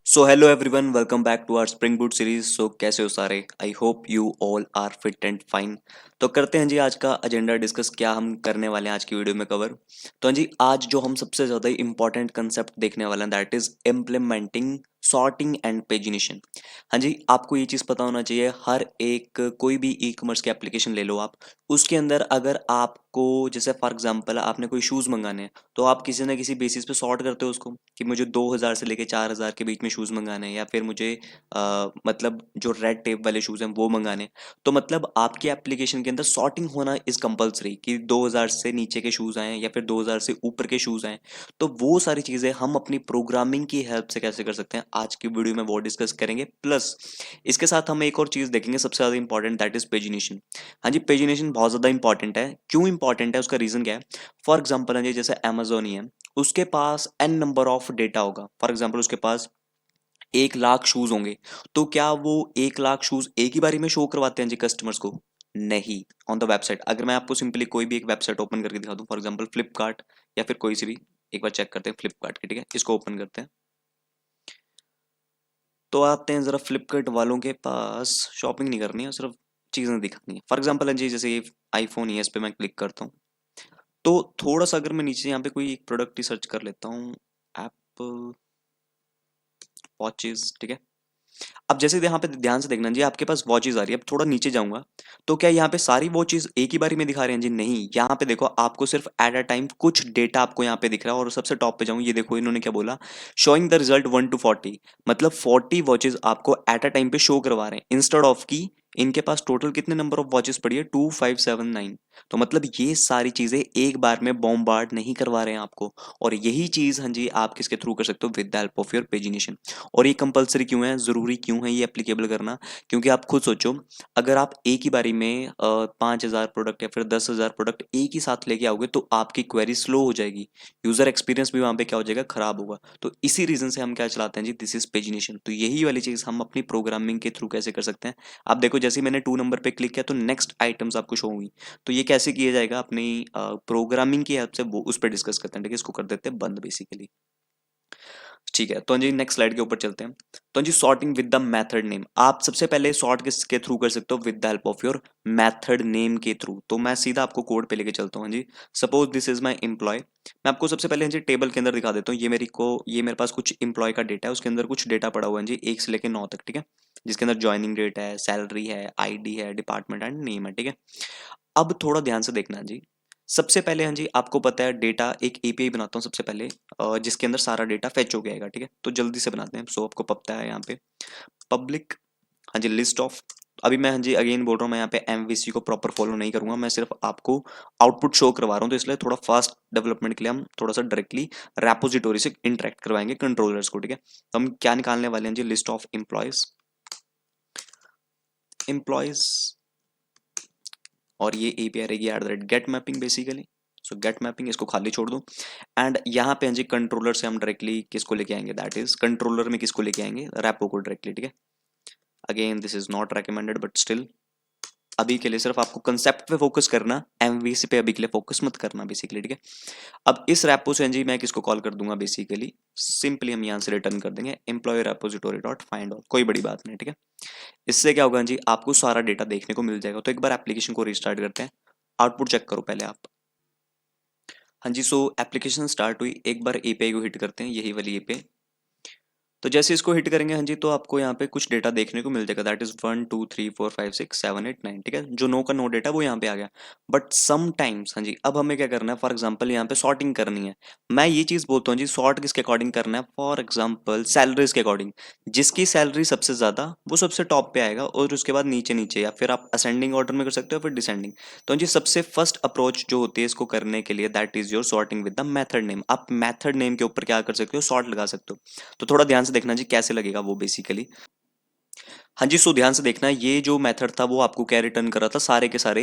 So hello everyone, welcome back to our spring boot series. So कैसे हो सारे? I hope you all are fit and fine. तो करते हैं जी आज का एजेंडा डिस्कस, क्या हम करने वाले हैं आज की वीडियो में कवर। तो हाँ जी, आज जो हम सबसे ज़्यादा इंपॉर्टेंट कंसेप्ट देखने वाले हैं that is implementing sorting and pagination. हाँ जी, आपको ये चीज़ पता होना चाहिए, हर एक कोई भी ई कॉमर्स की एप्लीकेशन ले लो आप, उसके अंदर अगर आपको जैसे फॉर एग्जांपल आपने कोई शूज़ मंगाने हैं तो आप किसी ना किसी बेसिस पे सॉर्ट करते हो उसको कि मुझे 2000 से लेके 4000 के बीच में शूज़ मंगाने हैं, या फिर मुझे मतलब जो रेड टेप वाले शूज़ हैं वो मंगाने हैं। तो मतलब आपकी एप्लीकेशन के अंदर सॉर्टिंग होना इज़ कंपलसरी कि 2000 से नीचे के शूज़ आए या फिर 2000 से ऊपर के शूज़ आए। तो वो सारी चीज़ें हम अपनी प्रोग्रामिंग की हेल्प से कैसे कर सकते हैं, आज की वीडियो में वो डिस्कस करेंगे। प्लस इसके साथ हम एक और चीज़ देखेंगे सबसे ज़्यादा इंपॉर्टेंट, दैट इज़ पेजिनेशन। हाँ जी, पेजिनेशन बहुत ज़्यादा इंपॉर्टेंट है। क्यों इंपॉर्टेंट है, उसका रीज़न क्या है? फॉर एग्जाम्पल हाँ जी, जैसे अमेजोन ही है, उसके पास एन नंबर ऑफ डेटा होगा। फॉर एग्जाम्पल उसके पास 1 लाख शूज होंगे, तो क्या वो 1 लाख शूज एक ही बारी में शो करवाते हैं जी कस्टमर्स को? नहीं। ऑन द वेबसाइट, अगर मैं आपको सिंपली कोई भी एक वेबसाइट ओपन करके दिखा दूं, फॉर एग्जाम्पल फ्लिपकार्ट या फिर कोई सी भी, एक बार चेक करते हैं फ्लिपकार्ट की, ठीक है, इसको ओपन करते हैं। तो आते हैं जरा फ्लिपकार्ट वालों के पास, शॉपिंग नहीं करनी है, सिर्फ चीजें दिखानी है। फॉर एग्जाम्पल जी, जैसे ये आईफोन ही है, इस पे मैं क्लिक करता हूँ तो थोड़ा सा अगर मैं नीचे यहाँ पे कोई एक प्रोडक्ट ही सर्च कर लेता हूँ, एप्पल वॉचेस, ठीक है। अब जैसे यहाँ पे ध्यान से देखना जी, आपके पास वॉचेस आ रही है। अब थोड़ा नीचे जाऊंगा तो क्या यहाँ पे सारी वॉचेस एक ही बारी में दिखा रहे हैं जी? नहीं, यहाँ पे देखो आपको सिर्फ एट अ टाइम कुछ डेटा आपको यहाँ पे दिख रहा है। और सबसे टॉप पे जाऊँ, ये देखो इन्होंने क्या बोला, शोइंग द रिजल्ट 1 to 40, मतलब 40 वॉचेस आपको एट अ टाइम पे शो करवा रहे हैं, इंस्टेड ऑफ की इनके पास टोटल कितने नंबर ऑफ वॉचेस पड़ी है, 2579। तो मतलब ये सारी चीजें एक बार में बॉम्बार्ड नहीं करवा रहे हैं आपको। और यही चीज हाँ जी आप किसके थ्रू कर सकते हो, with the help of your pagination. और ये कंपलसरी क्यों है, जरूरी क्यों है ये एप्लीकेबल करना? क्योंकि आप खुद सोचो, अगर आप एक ही बारी में 5000 प्रोडक्ट या फिर 10,000 प्रोडक्ट एक ही साथ लेके आओगे तो आपकी क्वेरी स्लो हो जाएगी, यूजर एक्सपीरियंस भी वहां पे क्या हो जाएगा, खराब होगा। तो इसी रीजन से हम क्या चलाते हैं जी, दिस इज पेजिनेशन। तो यही वाली चीज हम अपनी प्रोग्रामिंग के थ्रू कैसे कर सकते हैं। आप देखो, जैसे ही मैंने 2 नंबर पे क्लिक किया तो नेक्स्ट आइटम्स आपको शो हुई। तो ये कैसे किया जाएगा, अपनी प्रोग्रामिंग की हेल्प से, वो उस पर डिस्कस करते हैं, ठीक है। इसको कर देते हैं बंद बेसिकली। ठीक है, तो जी नेक्स्ट स्लाइड के ऊपर चलते हैं। तो जी sorting with the method name, आप सबसे पहले सॉर्ट किसके थ्रू कर सकते हो, with the help of your method name के थ्रू। तो मैं सीधा आपको कोड पे लेके चलता हूँ। हाँ जी, suppose this is my employee. मैं आपको सबसे पहले हाँ जी टेबल के अंदर दिखा देता हूँ। ये मेरे पास कुछ एम्प्लॉय का डेटा है, उसके अंदर कुछ डेटा पड़ा हुआ है जी 1 से लेकर 9 तक, ठीक है। जिसके अंदर ज्वाइनिंग डेट है, सैलरी है, आईडी है, डिपार्टमेंट एंड नेम है, ठीक है। अब थोड़ा ध्यान से देखना जी। सबसे पहले हाँ जी, आपको पता है डेटा एक एपीआई बनाता हूँ सबसे पहले, जिसके अंदर सारा डेटा फेच हो गया, ठीक है। तो जल्दी से बनाते हैं। सो आपको पता है यहाँ पे पब्लिक, हाँ जी, लिस्ट ऑफ। अभी मैं हाँ जी अगेन बोल रहा हूँ, मैं यहाँ पे एमवीसी को प्रॉपर फॉलो नहीं करूंगा, मैं सिर्फ आपको आउटपुट शो करवा रहा हूँ। तो इसलिए थोड़ा फास्ट डेवलपमेंट के लिए हम थोड़ा सा डायरेक्टली रेपोजिटोरी से इंटरेक्ट करवाएंगे कंट्रोलर्स को, ठीक है। तो हम क्या निकालने वाले हैं जी, लिस्ट ऑफ एम्प्लॉयज, एम्प्लॉयज, और ये एपीआई रहेगी get mapping basically. So get mapping इसको खाली छोड़ दो। एंड यहाँ पे हाँ जी कंट्रोलर से हम डायरेक्टली किसको लेके आएंगे, दैट इज कंट्रोलर में किसको लेके आएंगे, रैपो को डायरेक्टली, ठीक है। Again this is not recommended but still अभी के लिए सिर्फ आपको कंसेप्ट पे फोकस करना, एमवीसी पे अभी के लिए फोकस मत करना बेसिकली, ठीक है। अब इस रैपो से हाँ जी मैं किसको कॉल कर दूंगा, बेसिकली सिंपली हम यहाँ से रिटर्न कर देंगे एम्प्लॉय रेपोजिटोरी डॉट फाइंड ऑल, कोई बड़ी बात नहीं, ठीक है। इससे क्या होगा जी, आपको सारा डेटा देखने को मिल जाएगा। तो एक बार एप्लीकेशन को रिस्टार्ट करते हैं, आउटपुट चेक करो पहले आप। हाँ जी, सो एप्लीकेशन स्टार्ट हुई, एक बार एपीआई को हिट करते हैं, यही वाली एपीआई। तो जैसे इसको हिट करेंगे हाँ जी, तो आपको यहाँ पे कुछ डेटा देखने को मिल जाएगा, दैट इज 1 2 3 4 5 6 7 8 9, ठीक है। जो नो का नो डेटा वो यहाँ पे आ गया। बट समटाइम्स हाँ जी, अब हमें क्या करना है, फॉर एग्जाम्पल यहाँ पे सॉर्टिंग करनी है। मैं ये चीज बोलता हूँ जी, सॉर्ट किसके अकॉर्डिंग करना है, फॉर एग्जाम्पल सैलरीज के अकॉर्डिंग। जिसकी सैलरी सबसे ज्यादा वो सबसे टॉप पे आएगा, और उसके बाद नीचे नीचे, या फिर आप असेंडिंग ऑर्डर में कर सकते हो, फिर डिसेंडिंग। तो जी सबसे फर्स्ट अप्रोच जो होती है इसको करने के लिए, that is your sorting with the method name. आप मेथड नेम के ऊपर क्या कर सकते हो, सॉर्ट लगा सकते हो। तो थोड़ा ध्यान से देखना जी कैसे लगेगा वो बेसिकली। हाँ जी, सो ध्यान से देखना, ये जो मेथड था वो आपको क्या रिटर्न कर रहा था, सारे के सारे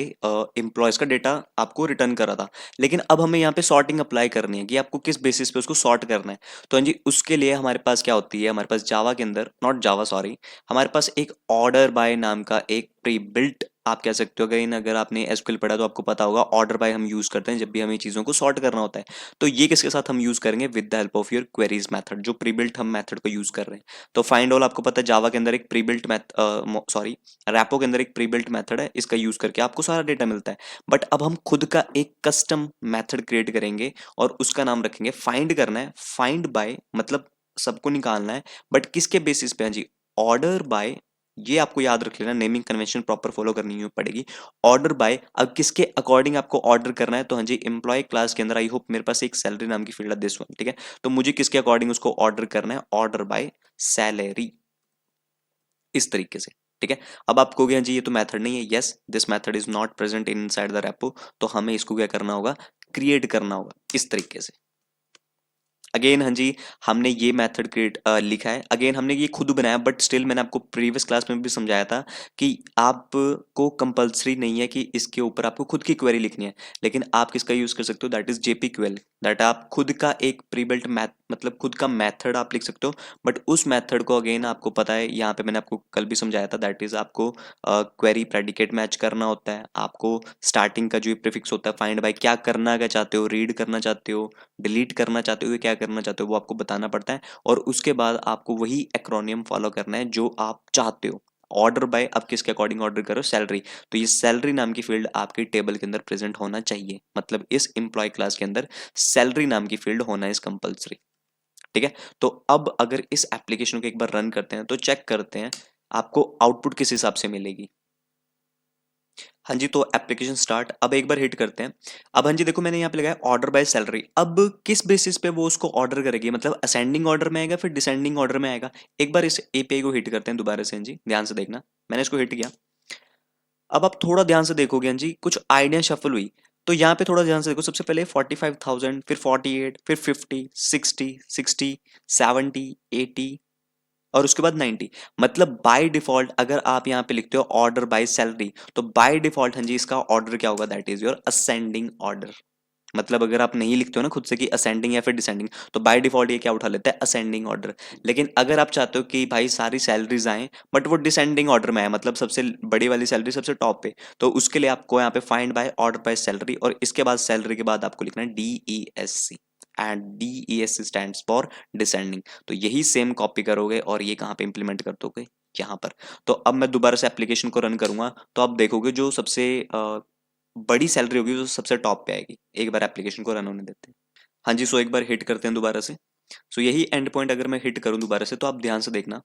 एम्प्लॉयज का डेटा आपको रिटर्न कर रहा था। लेकिन अब हमें यहाँ पे सॉर्टिंग अप्लाई करनी है कि आपको किस बेसिस पे उसको सॉर्ट करना है। तो हाँ जी, उसके लिए हमारे पास क्या होती है, हमारे पास जावा के अंदर, नॉट जावा सॉरी, हमारे पास एक ऑर्डर बाय नाम का एक प्री बिल्ट आप कह सकते हो अगेन, अगर आपने एसक्यूएल पढ़ा तो आपको पता होगा ऑर्डर बाय हम यूज करते हैं जब भी हमें चीज़ों को सॉर्ट करना होता है। तो ये किसके साथ हम यूज करेंगे? With the help of your queries method, जो प्रीबिल्ट हम मेथड को यूज कर रहे हैं। तो फाइंड ऑल आपको पता है जावा के अंदर एक प्रीबिल्ट सॉरी रैपो के अंदर एक प्रीबिल्ट मेथड है, इसका यूज करके आपको सारा डेटा मिलता है। बट अब हम खुद का एक कस्टम मेथड क्रिएट करेंगे और उसका नाम रखेंगे फाइंड करना है, फाइंड बाय मतलब सबको निकालना है, बट किसके बेसिस पे? हाँ जी, ऑर्डर बाय। ये आपको याद रख लेना, नेमिंग कन्वेंशन प्रॉपर फॉलो करनी ही पड़ेगी। ऑर्डर बाय, अब किसके अकॉर्डिंग आपको ऑर्डर करना है? तो हाँ जी, एम्प्लॉय क्लास के अंदर आई होप मेरे पास एक सैलरी नाम की फील्ड है, दिस वन, ठीक है। तो मुझे किसके अकॉर्डिंग उसको ऑर्डर करना है? ऑर्डर बाय सैलरी, इस तरीके से, ठीक है। अब आप कहोगे हाँ जी ये तो मेथड नहीं है, yes this method is not present in side the repo, तो हमें इसको क्या करना होगा? क्रिएट करना होगा इस तरीके से। अगेन हाँ जी, हमने ये मेथड क्रिएट लिखा है, अगेन हमने ये खुद बनाया, बट स्टिल मैंने आपको प्रीवियस क्लास में भी समझाया था कि आपको कंपलसरी नहीं है कि इसके ऊपर आपको खुद की क्वेरी लिखनी है, लेकिन आप किसका यूज कर सकते हो? दैट इज जेपीक्यूएल, दैट आप खुद का एक प्रीबिल्ट मैथ मतलब खुद का मेथड आप लिख सकते हो। बट उस मेथड को अगेन आपको पता है, यहाँ पे मैंने आपको कल भी समझाया था, दैट इज आपको क्वेरी प्रेडिकेट मैच करना होता है, आपको स्टार्टिंग का जो प्रीफिक्स होता है फाइंड बाय, क्या करना क्या चाहते हो, रीड करना चाहते हो, डिलीट करना चाहते हो, या क्या करना चाहते हो, वो आपको बताना पड़ता है। और उसके बाद आपको वही एक्रोनियम फॉलो करना है जो आप चाहते हो। ऑर्डर बाय, अब किसके अकॉर्डिंग ऑर्डर करो? सैलरी। तो ये सैलरी नाम की फील्ड आपके टेबल के अंदर प्रेजेंट होना चाहिए, मतलब इस एम्प्लॉय क्लास के अंदर सैलरी नाम की फील्ड होना इज कंपलसरी, ठीक है। तो अब अगर इस एप्लीकेशन को एक बार रन करते हैं तो चेक करते हैं आपको आउटपुट किस हिसाब से मिलेगी। हाँ जी, तो एप्लीकेशन स्टार्ट, अब एक बार हिट करते हैं। अब हाँ जी देखो, मैंने यहाँ पे लगाया ऑर्डर बाय सैलरी। अब किस बेसिस पे वो उसको ऑर्डर करेगी, मतलब असेंडिंग ऑर्डर में आएगा फिर डिसेंडिंग ऑर्डर में आएगा? एक बार इस एपीआई को हिट करते हैं दोबारा से। हाँ जी ध्यान से देखना, मैंने इसको हिट किया। अब आप थोड़ा ध्यान से देखोगे, हाँ जी कुछ आइडिया शफल हुई। तो यहाँ पे थोड़ा ध्यान से देखो, सबसे पहले 45,000, फिर 48, फिर 50, 60, 70, 80 और उसके बाद 90। मतलब बाय डिफॉल्ट अगर आप यहाँ पे लिखते हो ऑर्डर बाय सैलरी, तो बाय डिफॉल्ट हाँ जी इसका ऑर्डर क्या होगा? That is your ascending order. मतलब अगर आप नहीं लिखते हो ना खुद से कि असेंडिंग या फिर डिसेंडिंग, तो बाय डिफॉल्ट ये क्या उठा लेता है? Ascending order. लेकिन अगर आप चाहते हो कि भाई सारी सैलरीज आए बट वो डिसेंडिंग ऑर्डर में आए, मतलब सबसे बड़ी वाली सैलरी सबसे टॉप पे, तो उसके लिए आपको यहाँ पे find by order by salary, और इसके बाद सैलरी के बाद आपको लिखना है DESC, and DESC stands for descending. तो यही सेम कॉपी करोगे और ये कहाँ पे इंप्लीमेंट कर दोगे? यहाँ पर। तो अब मैं दोबारा से एप्लीकेशन को रन करूंगा, तो आप देखोगे जो सबसे बड़ी सैलरी होगी वो सबसे टॉप पे आएगी। एक बार एप्लीकेशन को रन होने देते हैं। हाँ जी, सो एक बार हिट करते हैं दोबारा से। सो यही एंड पॉइंट अगर मैं हिट करूं दोबारा से, तो आप ध्यान से देखना।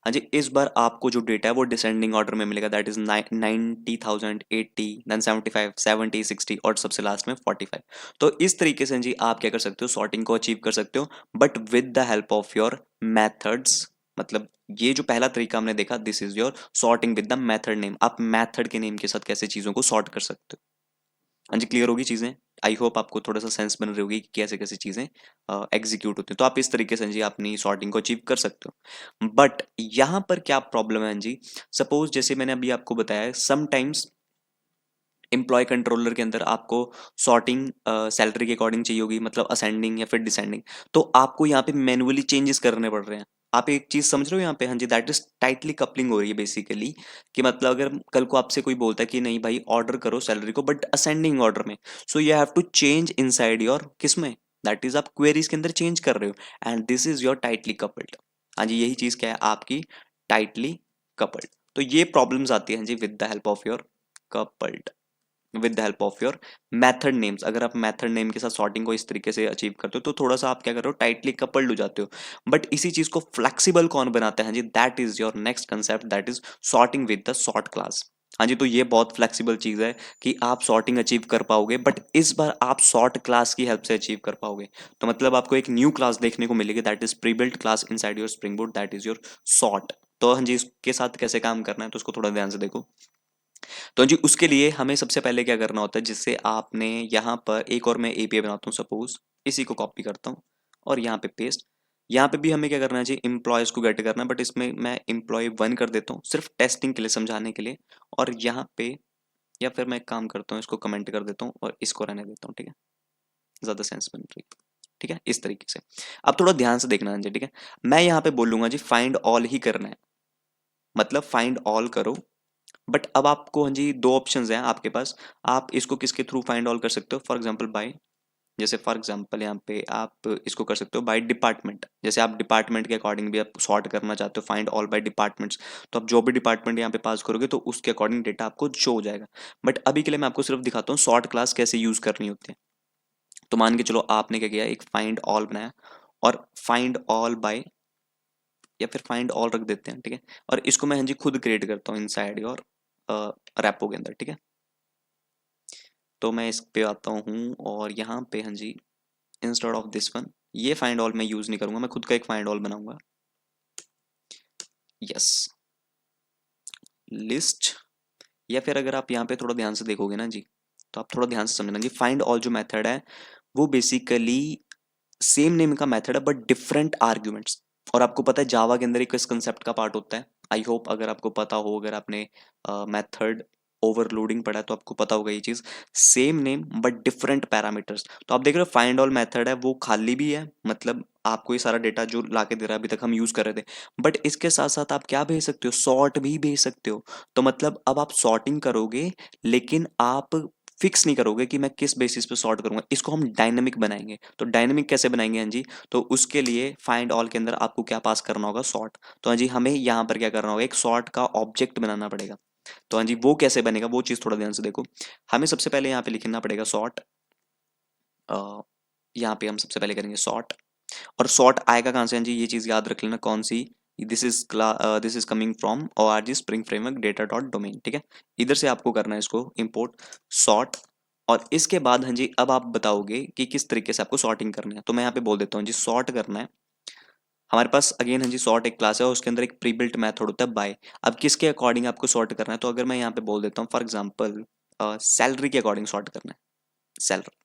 हाँ जी, इस बार आपको जो डेटा है वो डिसेंडिंग ऑर्डर में मिलेगा, दैट इज 90,000, 80, देन 75, 70, 60 और सबसे लास्ट में 45। तो इस तरीके से जी आप क्या कर सकते हो? सॉर्टिंग को अचीव कर सकते हो, but with the help of your methods. मतलब ये जो पहला तरीका हमने देखा, this is your sorting with the method name. आप मेथड के नेम के साथ कैसे चीजों को सॉर्ट कर सकते हो। हाँ जी, क्लियर होगी चीजें? आई होप आपको थोड़ा सा सेंस बन रही होगी कि कैसे कैसे चीजें एग्जीक्यूट होती हैं। तो आप इस तरीके से जी अपनी सॉर्टिंग को अचीव कर सकते हो। बट यहाँ पर क्या प्रॉब्लम है जी? सपोज जैसे मैंने अभी आपको बताया, समटाइम्स एम्प्लॉय कंट्रोलर के अंदर आपको सॉर्टिंग सैलरी के अकॉर्डिंग चाहिए होगी, मतलब असेंडिंग या फिर डिसेंडिंग। तो आपको यहाँ पे मैनुअली चेंजेस करने पड़ रहे हैं। आप एक चीज समझ रहे हो यहाँ पे? हाँ जी, दैट इज टाइटली कपलिंग हो रही है बेसिकली। कि मतलब अगर कल को आपसे कोई बोलता है कि नहीं भाई ऑर्डर करो सैलरी को बट असेंडिंग ऑर्डर में, so you have to change inside your किसमें? दैट इज आप क्वेरीज के अंदर चेंज कर रहे हो, and this is your tightly coupled. हाँ जी, यही चीज क्या है? आपकी टाइटली कपल्ड। तो ये प्रॉब्लम्स आती है हाँ जी with the help of your coupled, with the help of your method names. अगर आप मेथड नेम के साथ सॉर्टिंग को इस तरीके से अचीव करते हो तो थोड़ा सा आप क्या कर रहे हो? टाइटली कपल्ड हो जाते हो। बट इसी चीज को फ्लेक्सिबल कौन बनाता है? हाँ जी, that is your next concept, that is sorting with the sort class. हाँ जी, तो ये बहुत फ्लेक्सिबल चीज है कि आप सॉर्टिंग अचीव कर पाओगे, बट इस बार आप सॉर्ट क्लास की हेल्प से अचीव कर पाओगे। तो मतलब आपको एक न्यू क्लास देखने को मिलेगी, that is prebuilt class inside your spring boot, that is your sort. तो हाँ जी, इसके साथ कैसे काम करना है तो उसको थोड़ा ध्यान से देखो। तो जी उसके लिए हमें सबसे पहले क्या करना होता है, जिससे आपने यहाँ पर एक और मैं एपीआई बनाता हूँ, सपोज इसी को कॉपी करता हूँ और यहाँ पे पेस्ट। यहाँ पे भी हमें क्या करना है जी? एम्प्लॉयज को गेट करना है, बट इसमें मैं एम्प्लॉय 1 कर देता हूँ सिर्फ टेस्टिंग के लिए, समझाने के लिए। और यहाँ पे या फिर मैं एक काम करता हूँ, इसको कमेंट कर देता हूँ और इसको रहने देता हूँ, ठीक है। ज्यादा सेंस बन रही है, ठीक है, इस तरीके से। अब थोड़ा ध्यान से देखना है जी, ठीक है। मैं यहाँ पे बोलूंगा जी फाइंड ऑल ही करना है, मतलब फाइंड ऑल करो बट अब आपको हाँ जी दो ऑप्शंस हैं आपके पास, आप इसको किसके थ्रू फाइंड ऑल कर सकते हो, फॉर एग्जांपल बाय, जैसे फॉर एग्जांपल यहाँ पे आप इसको कर सकते हो बाय डिपार्टमेंट, जैसे आप डिपार्टमेंट के अकॉर्डिंग भी आप सॉर्ट करना चाहते हो, फाइंड ऑल बाय डिपार्टमेंट्स, तो आप जो भी डिपार्टमेंट यहाँ पे पास करोगे तो उसके अकॉर्डिंग डेटा आपको शो हो जाएगा। बट अभी के लिए मैं आपको सिर्फ दिखाता हूँ सॉर्ट क्लास कैसे यूज करनी होती है। तो मान के चलो आपने क्या किया, एक फाइंड ऑल बनाया और फाइंड ऑल बाय, या फिर फाइंड ऑल रख देते हैं, ठीक है। और इसको मैं हाँ जी खुद क्रिएट करता हूँ इनसाइड योर रैपो के अंदर, ठीक है। तो मैं इस पे आता हूँ और यहाँ पे हाँ जी इंस्टेड ऑफ दिस वन, ये फाइंड ऑल मैं यूज नहीं करूंगा, मैं खुद का एक फाइंड ऑल बनाऊंगा। यस, लिस्ट, या फिर अगर आप यहाँ पे थोड़ा ध्यान से देखोगे ना जी, तो आप थोड़ा ध्यान से समझना जी, फाइंड ऑल जो मेथड है वो बेसिकली सेम नेम का मेथड है बट डिफरेंट आर्ग्यूमेंट्स। और आपको पता है जावा के अंदर एक इस कंसेप्ट का पार्ट होता है, आई होप अगर आपको पता हो, अगर आपने मेथड ओवरलोडिंग पढ़ा है तो आपको पता होगा ये चीज, same name but different parameters. तो आप देख रहे हो फाइंड ऑल मेथड है वो खाली भी है, मतलब आपको ये सारा डेटा जो लाके दे रहा है अभी तक हम यूज कर रहे थे, बट इसके साथ साथ आप क्या भेज सकते हो, सॉर्ट भी भेज सकते हो। तो मतलब अब आप सॉर्टिंग करोगे लेकिन आप फिक्स नहीं करोगे कि मैं किस बेसिस पे सॉर्ट करूंगा, इसको हम डायनेमिक बनाएंगे। तो डायनेमिक कैसे बनाएंगे हाँ जी, तो उसके लिए फाइंड ऑल के अंदर आपको क्या पास करना होगा, सॉर्ट। तो हाँ जी हमें यहाँ पर क्या करना होगा, एक सॉर्ट का ऑब्जेक्ट बनाना पड़ेगा। तो हाँ जी वो कैसे बनेगा वो चीज थोड़ा ध्यान से देखो। हमें सबसे पहले यहाँ पे लिखना पड़ेगा सॉर्ट, यहाँ पे हम सबसे पहले करेंगे सॉर्ट। और सॉर्ट आएगा कहाँ से हाँ जी, ये चीज याद रख लेना कौन सी, this is coming from ORG spring framework data dot domain, ठीक है। इधर से आपको करना है इसको इंपोर्ट सॉर्ट। और इसके बाद हाँ जी अब आप बताओगे कि किस तरीके से आपको सॉर्टिंग करना है, तो मैं यहाँ पे बोल देता हूँ जी सॉर्ट करना है। हमारे पास अगेन हाँ जी सॉर्ट एक क्लास है और उसके अंदर एक प्री बिल्ट मेथड होता है बाय। अब किसके अकॉर्डिंग आपको सॉर्ट करना है, तो अगर मैं यहाँ पे बोल देता हूँ फॉर एग्जाम्पल सैलरी के अकॉर्डिंग सॉर्ट करना है, सैलरी,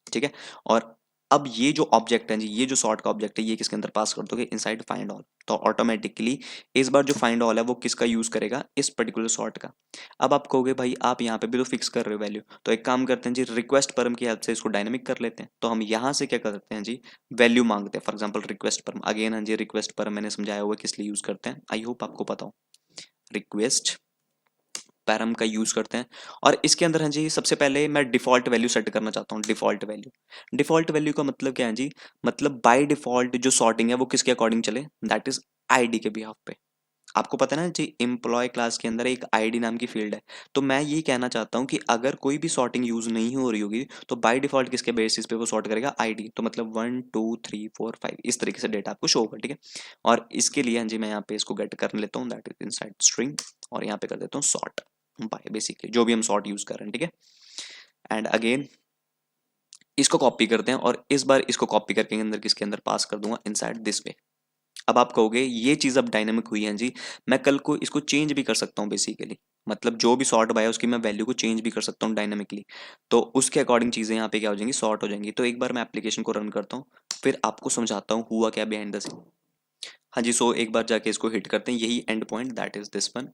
ठीक है। और अब ये जो ऑब्जेक्ट है जी, ये जो सॉर्ट का ऑब्जेक्ट है ये किसके अंदर पास कर दोगे, इनसाइड फाइंड ऑल। तो ऑटोमेटिकली इस बार जो फाइंड ऑल है वो किसका यूज करेगा, इस पर्टिकुलर सॉर्ट का। अब आप कहोगे भाई आप यहाँ पे भी तो फिक्स कर रहे हो वैल्यू, तो एक काम करते हैं जी रिक्वेस्ट परम की हेल्प से इसको डायनेमिक कर लेते हैं। तो हम यहाँ से क्या करते हैं जी, वैल्यू मांगते हैं, फॉर एग्जाम्पल रिक्वेस्ट परम, अगेन हाँ जी रिक्वेस्ट परम मैंने समझाया हुआ किस लिए यूज करते हैं, आई होप आपको पता हो। रिक्वेस्ट पैरम का यूज करते हैं और इसके अंदर हाँ जी सबसे पहले मैं डिफॉल्ट वैल्यू सेट करना चाहता हूँ, डिफॉल्ट वैल्यू का मतलब क्या है जी, मतलब बाय डिफॉल्ट जो सॉर्टिंग है वो किसके अकॉर्डिंग चले, दैट इज आईडी के बिहाफ पे। आपको पता है ना जी एम्प्लॉय क्लास के अंदर एक आईडी नाम की फील्ड है। तो मैं ये कहना चाहता हूँ कि अगर कोई भी सॉर्टिंग यूज नहीं हो रही होगी तो बाय डिफॉल्ट किसके बेसिस पे वो सॉर्ट करेगा, आईडी। तो मतलब 1 2 3 4 5 इस तरीके से डेटा आपको शो होगा, ठीक है। और इसके लिए हाँ जी मैं यहाँ पे इसको गेट कर लेता हूँ, दैट इज इनसाइड स्ट्रिंग, और यहाँ पे कर देता हूँ सॉर्ट बाय, बेसिकली जो भी हम सॉर्ट यूज कर रहे हैं, ठीक है। एंड अगेन इसको कॉपी करते हैं और इस बार इसको कॉपी करके अंदर किसके अंदर पास कर दूंगा, इनसाइड दिस वे। अब आप कहोगे ये चीज अब डायनेमिक हुई है जी, मैं कल को इसको चेंज भी कर सकता हूँ बेसिकली, मतलब जो भी सॉर्ट बाय है उसकी मैं वैल्यू को चेंज भी कर सकता हूँ डायनेमिकली। तो उसके अकॉर्डिंग चीजें यहाँ पे क्या हो जाएंगी, सॉर्ट हो जाएंगी। तो एक बार मैं एप्लीकेशन को रन करता हूँ फिर आपको समझाता हूँ हुआ क्या बिहाइंड द सीन। हाँ जी सो एक बार जाके इसको हिट करते हैं, यही and point that is this one.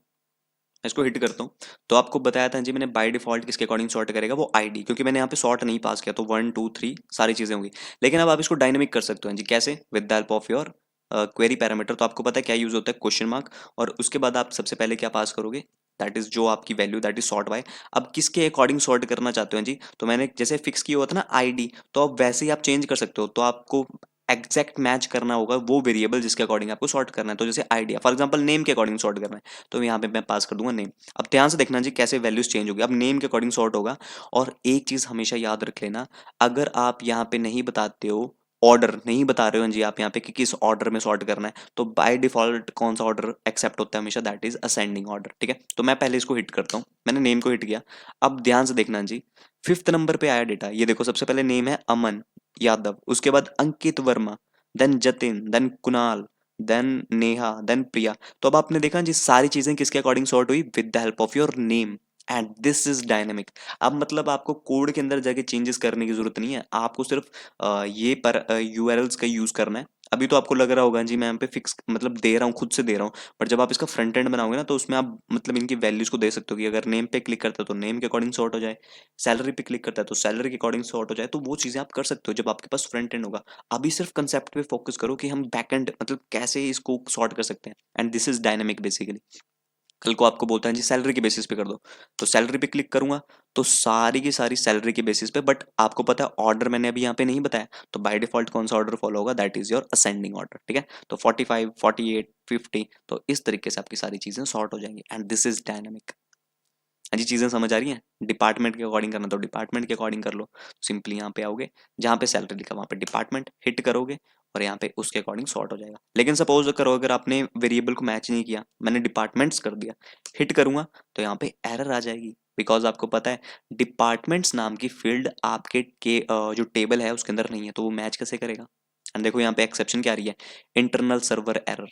मैं इसको हिट करता हूँ तो आपको बताया था जी मैंने बाय डिफॉल्ट किसके अकॉर्डिंग सॉर्ट करेगा, वो आईडी, क्योंकि मैंने यहाँ पे सॉर्ट नहीं पास किया तो 1 2 3 सारी चीजें होंगी। लेकिन अब आप इसको डायनेमिक कर सकते हो जी, कैसे, with the help of your query parameter. तो आपको पता है क्या यूज होता है, क्वेश्चन मार्क, और उसके बाद आप सबसे पहले क्या पास करोगे, दैट इज जो आपकी value that is sort by. अब किसके अकॉर्डिंग सॉर्ट करना चाहते हो जी, तो मैंने जैसे फिक्स किया हुआ था ना आईडी, तो अब वैसे ही आप चेंज कर सकते हो। तो आपको एग्जैक्ट मैच करना होगा वो वेरिएबल जिसके अकॉर्डिंग आपको सॉर्ट करना है। तो जैसे आइडिया फॉर एग्जांपल नेम के अकॉर्डिंग सॉर्ट करना है, तो यहाँ पे मैं पास कर दूंगा नेम। अब ध्यान से देखना जी कैसे वैल्यूज चेंज होगी, अब नेम के अकॉर्डिंग सॉर्ट होगा। और एक चीज हमेशा याद रख लेना, अगर आप यहाँ पे नहीं बताते हो, ऑर्डर नहीं बता रहे हो जी आप यहाँ पे कि किस ऑर्डर में सॉर्ट करना है, तो बाय डिफॉल्ट कौन सा ऑर्डर एक्सेप्ट होता है हमेशा, दैट इज असेंडिंग ऑर्डर, ठीक है। तो मैं पहले इसको हिट करता हूँ, मैंने नेम को हिट किया। अब ध्यान से देखना जी, फिफ्थ नंबर पे आया डेटा, ये देखो सबसे पहले नेम है अमन यादव, उसके बाद Ankit Varma, then Jatin, then Kunal, then Neha, then Priya. तो अब आपने देखा जी सारी चीजें किसके अकॉर्डिंग सॉर्ट हुई, with the help of your name, and this is dynamic. अब मतलब आपको कोड के अंदर जाके चेंजेस करने की जरूरत नहीं है, आपको सिर्फ ये पर यूआरएल्स का यूज करना है। अभी तो आपको लग रहा होगा जी मैं यहाँ पे फिक्स मतलब दे रहा हूँ, खुद से दे रहा हूँ, बट जब आप इसका फ्रंट एंड बनाओगे ना तो उसमें आप मतलब इनकी वैल्यूज को दे सकते हो कि अगर नेम पे क्लिक करते हो तो नेम के अकॉर्डिंग सॉर्ट हो जाए, सैलरी पे क्लिक करता है तो सैलरी के अकॉर्डिंग सॉर्ट हो जाए। तो वो चीजें आप कर सकते हो जब आपके पास फ्रंट एंड होगा। अभी सिर्फ कंसेप्ट पे फोकस करो कि हम बैक एंड मतलब कैसे इसको सॉर्ट कर सकते हैं, and this is dynamic basically. कल को आपको बोलता है जी सैलरी के बेसिस पे कर दो, तो सैलरी पे क्लिक करूंगा तो सारी की सारी सैलरी के बेसिस पे, बट आपको पता है ऑर्डर मैंने अभी यहाँ पे नहीं बताया, तो बाय डिफॉल्ट कौन सा ऑर्डर फॉलो होगा, that is your ascending order, ठीक है। तो 45, 48, 50, तो इस तरीके से आपकी सारी चीजें सॉर्ट हो जाएंगी एंड दिस इज डायनामिक। हाँ जी, चीजें समझ आ रही हैं। डिपार्टमेंट के अकॉर्डिंग करना तो डिपार्टमेंट के अकॉर्डिंग कर लो, सिंपली यहाँ पे आओगे, जहाँ पे सैलरी लिखा वहाँ पे डिपार्टमेंट हिट करोगे और यहाँ पे उसके अकॉर्डिंग सॉर्ट हो जाएगा। लेकिन सपोज करो अगर आपने वेरिएबल को मैच नहीं किया, मैंने डिपार्टमेंट्स कर दिया, हिट करूंगा तो यहाँ पे एरर आ जाएगी, बिकॉज आपको पता है डिपार्टमेंट्स नाम की फील्ड आपके जो टेबल है उसके अंदर नहीं है, तो वो मैच कैसे करेगा। एंड देखो यहाँ पे एक्सेप्शन क्या आ रही है, internal server error,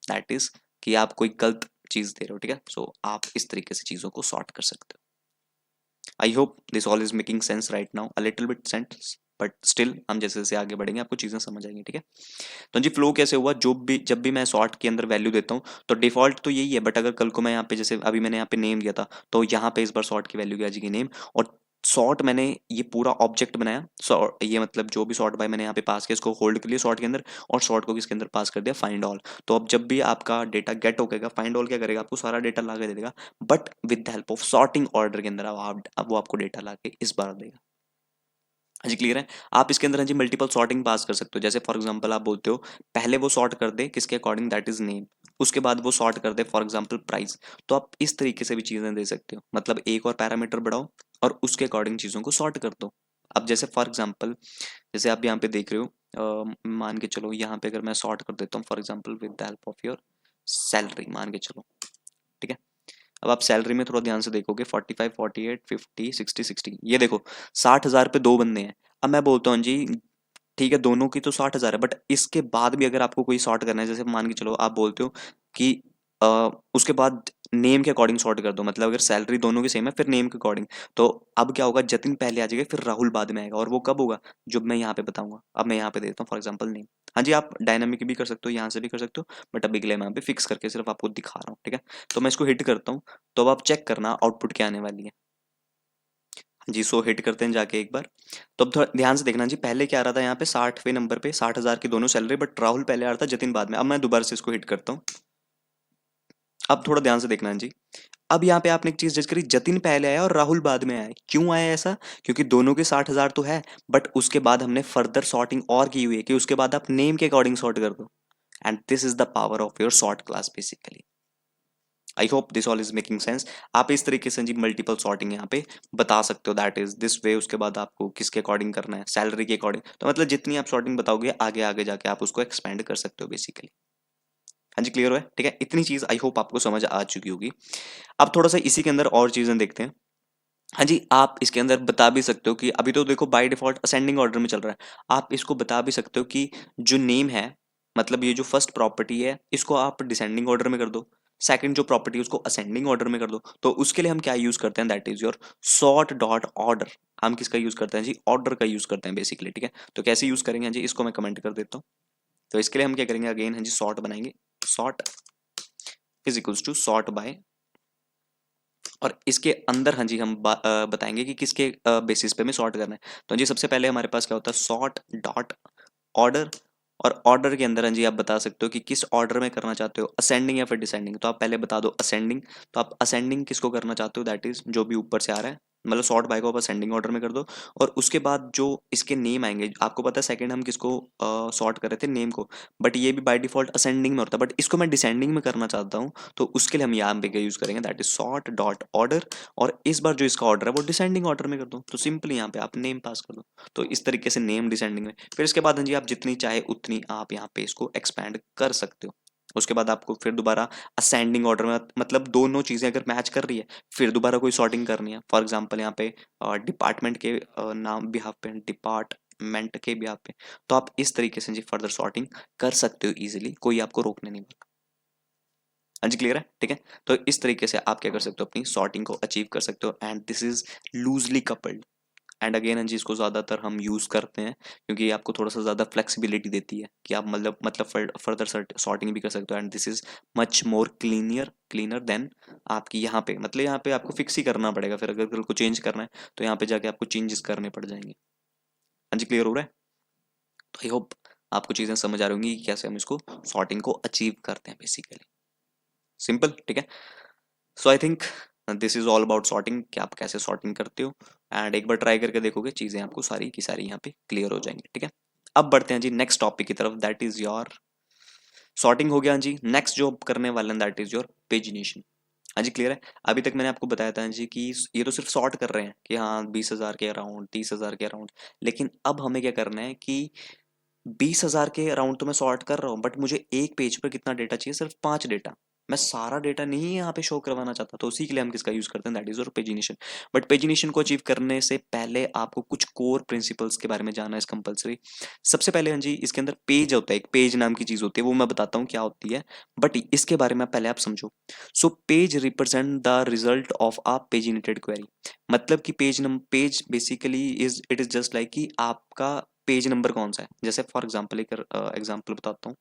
that is कि आप कोई गलत चीज दे रहे हो, ठीक है। सो आप इस तरीके से चीजों को सॉर्ट कर सकते हो। आई hope this all is making sense right now, a little bit sense, but still हम जैसे जैसे आगे बढ़ेंगे आपको चीजें समझ आएंगी, ठीक है। तो जी फ्लो कैसे हुआ, जो भी जब भी मैं सॉर्ट के अंदर वैल्यू देता हूँ तो डिफॉल्ट तो यही है, बट अगर कल को मैं यहाँ पे जैसे अभी मैंने यहाँ पे नेम दिया था, तो यहाँ पे इस बार सॉर्ट की वैल्यू क्या आ जाएगी नेम, और सॉर्ट मैंने ये पूरा ऑब्जेक्ट बनाया, सॉर्ट ये मतलब जो भी सॉर्ट बाय मैंने यहाँ पे पास किया इसको होल्ड कर लिया सॉर्ट के अंदर, और सॉर्ट को किसके अंदर पास कर दिया, फाइंड ऑल। तो अब जब भी आपका डेटा गेट होगा, फाइंड ऑल क्या करेगा, आपको सारा डेटा ला के दे देगा, but with the help of sorting order के अंदर अब वो आपको डेटा ला के इस बार देगा। हाँ जी, क्लियर है। आप इसके अंदर हाँ जी मल्टीपल सॉर्टिंग पास कर सकते हो, जैसे फॉर एग्जांपल आप बोलते हो पहले वो सॉर्ट कर दे किसके अकॉर्डिंग, दैट इज नेम, उसके बाद वो सॉर्ट कर दे फॉर एग्जांपल प्राइस। तो आप इस तरीके से भी चीजें दे सकते हो, मतलब एक और पैरामीटर बढ़ाओ और उसके अकॉर्डिंग चीजों को सॉर्ट कर दो। अब जैसे फॉर एग्जाम्पल जैसे आप यहाँ पे देख रहे हो, मान के चलो यहाँ पे अगर मैं सॉर्ट कर देता हूँ for example with the help of your salary, मान के चलो, ठीक है। अब आप सैलरी में थोड़ा ध्यान से देखोगे 45, 48, 50, 60, 60, ये देखो 60,000 पे दो बंदे हैं। अब मैं बोलता हूँ जी ठीक है दोनों की तो 60,000 है, बट इसके बाद भी अगर आपको कोई सॉर्ट करना है, जैसे मान के चलो आप बोलते हो कि उसके बाद नेम के अकॉर्डिंग सॉर्ट कर दो, मतलब अगर सैलरी दोनों की सेम है फिर नेम के अकॉर्डिंग, तो अब क्या होगा, जतिन पहले आ जाएगा फिर राहुल बाद में आएगा, और वो कब होगा, जब मैं यहाँ पे बताऊंगा। अब मैं यहाँ पे देता हूँ फॉर एग्जाम्पल नेम। हाँ जी, आप डायनामिक भी कर सकते हो, यहाँ से भी कर सकते हो, बट अभी के लिए मैं यहाँ पे फिक्स करके सिर्फ आपको दिखा रहा हूँ, ठीक है। तो मैं इसको हिट करता हूँ, तो अब आप चेक करना आउटपुट क्या आने वाली है। जी, सो हिट करते हैं जाके एक बार। तो अब थोड़ा ध्यान से देखना जी, पहले क्या आ रहा था यहाँ पे 60वें नंबर पे 60,000 की दोनों सैलरी, बट राहुल पहले आ रहा था जतिन बाद में। अब मैं दोबारा से इसको हिट करता हूँ, अब थोड़ा ध्यान से देखना जी। अब यहाँ पे आपने एक चीज जज करी, जतिन पहले आया और राहुल बाद में आया, क्यों आया ऐसा, क्योंकि दोनों के 60,000 तो है, बट उसके बाद हमने फर्दर सॉर्टिंग और की हुई है कि उसके बाद आप नेम के अकॉर्डिंग सॉर्ट कर दो, and this is the power of your sort class basically. I hope this all is making sense. आप इस तरीके से जी मल्टीपल सॉर्टिंग यहाँ पे बता सकते हो, दैट इज दिस वे। उसके बाद आपको किसके अकॉर्डिंग करना है, सैलरी के अकॉर्डिंग, तो मतलब जितनी आप सॉर्टिंग बताओगे आगे आगे जाके आप उसको एक्सपेंड कर सकते हो बेसिकली। हाँ जी, क्लियर हुआ है, ठीक है। इतनी चीज आई होप आपको समझ आ चुकी होगी। अब थोड़ा सा इसी के अंदर और चीजें देखते हैं। हाँ जी, आप इसके अंदर बता भी सकते हो कि अभी तो देखो बाय डिफॉल्ट असेंडिंग ऑर्डर में चल रहा है, आप इसको बता भी सकते हो कि जो नेम है, मतलब ये जो फर्स्ट प्रॉपर्टी है इसको आप डिसेंडिंग ऑर्डर में कर दो, सेकंड जो प्रॉपर्टी है उसको असेंडिंग ऑर्डर में कर दो। तो उसके लिए हम क्या यूज करते हैं, that is your sort dot order. हम किसका यूज करते हैं जी, ऑर्डर का यूज करते हैं बेसिकली, ठीक है। तो कैसे यूज करेंगे जी, इसको मैं कमेंट कर देता हूँ। तो इसके लिए हम क्या करेंगे, अगेन हाँ जी सॉर्ट बनाएंगे, sort is equals to sort by, और इसके अंदर हाँ जी हम बताएंगे कि किसके बेसिस पे हमें सॉर्ट करना है। तो जी सबसे पहले हमारे पास क्या होता है, सॉर्ट डॉट ऑर्डर, और ऑर्डर के अंदर हाँ जी आप बता सकते हो कि किस ऑर्डर में करना चाहते हो, असेंडिंग या फिर डिसेंडिंग। तो आप पहले बता दो असेंडिंग, तो आप असेंडिंग किसको करना चाहते हो, दैट इज जो भी ऊपर से आ रहा है, मतलब सॉर्ट बाय को आप असेंडिंग ऑर्डर में कर दो। और उसके बाद जो इसके नेम आएंगे, आपको पता है सेकंड हम किसको सॉर्ट कर रहे थे, नेम को, बट ये भी बाय डिफॉल्ट असेंडिंग में होता है, बट इसको मैं डिसेंडिंग में करना चाहता हूँ, तो उसके लिए हम यहाँ पे क्या यूज करेंगे, that is sort dot order, और इस बार जो इसका ऑर्डर है वो डिसेंडिंग ऑर्डर में कर दो। तो सिंपली यहाँ पे आप नेम पास कर दो। तो इस तरीके से नेम डिसेंडिंग में, फिर इसके बाद हाँ जी आप जितनी चाहे उतनी आप यहाँ पे इसको एक्सपैंड कर सकते हो। उसके बाद आपको फिर दोबारा असेंडिंग ऑर्डर में, मतलब दोनों चीजें अगर मैच कर रही है फिर दोबारा कोई सॉर्टिंग करनी है। फॉर एग्जांपल यहाँ पे डिपार्टमेंट के नाम बिहाफ पे, डिपार्टमेंट के बिहाफ पे, तो आप इस तरीके से जी फर्दर सॉर्टिंग कर सकते हो इजीली, कोई आपको रोकने नहीं वाला। हाँ जी, क्लियर है, ठीक है। तो इस तरीके से आप क्या कर सकते हो, अपनी सॉर्टिंग को अचीव कर सकते हो, and this is loosely coupled. And again हाँ जी इसको ज़्यादातर हम यूज़ करते हैं क्योंकि ये आपको थोड़ा सा ज़्यादा फ्लेक्सिबिलिटी देती है कि आप मतलब फर्दर सॉर्टिंग भी कर सकते हो, and this is much more cleaner then आपकी यहाँ पे, मतलब यहाँ पे आपको फिक्स ही करना पड़ेगा, फिर अगर को चेंज करना है तो यहाँ पे जाके आपको चेंजेस करने पड़ जाएंगे। हाँ जी, क्लियर हो रहा है। तो आई होप आपको चीज़ें समझ आ रही होंगी कि कैसे हम इसको सॉर्टिंग को अचीव करते हैं बेसिकली, सिंपल, ठीक है। So I think this is all about sorting कि आप कैसे सॉर्टिंग करते हो। एंड एक बार ट्राई करके देखोगे चीजें आपको सारी की सारी यहाँ पे क्लियर हो जाएंगी, ठीक है। अब बढ़ते हैं जी नेक्स्ट टॉपिक की तरफ, दैट इज योर सॉर्टिंग हो गया जी। नेक्स्ट जो करने वाले हैं दैट इज योर पेजिनेशन। हाँ जी क्लियर है। अभी तक मैंने आपको बताया था जी कि ये तो सिर्फ सॉर्ट कर रहे हैं कि हाँ 20,000 के अराउंड, 30,000 के अराउंड, लेकिन अब हमें क्या करना है कि 20,000 के अराउंड तो मैं सॉर्ट कर रहा हूँ, बट मुझे एक पेज पर कितना डेटा चाहिए, सिर्फ 5 डेटा। मैं सारा डेटा नहीं यहाँ पे शो करवाना चाहता, तो उसी के लिए हम किसका यूज करते हैं, that is your pagination. But pagination को अचीव करने से पहले आपको कुछ कोर प्रिंसिपल्स के बारे में जानना है कंपलसरी। सबसे पहले हाँ जी, इसके अंदर पेज होता है, एक पेज नाम की चीज होती है, वो मैं बताता हूँ क्या होती है, बट इसके बारे में पहले आप समझो। So page represent the result of a paginated query. मतलब कि page basically it is just like कि आपका पेज नंबर कौन सा है। जैसे फॉर एग्जांपल एक एग्जांपल बताता हूँ।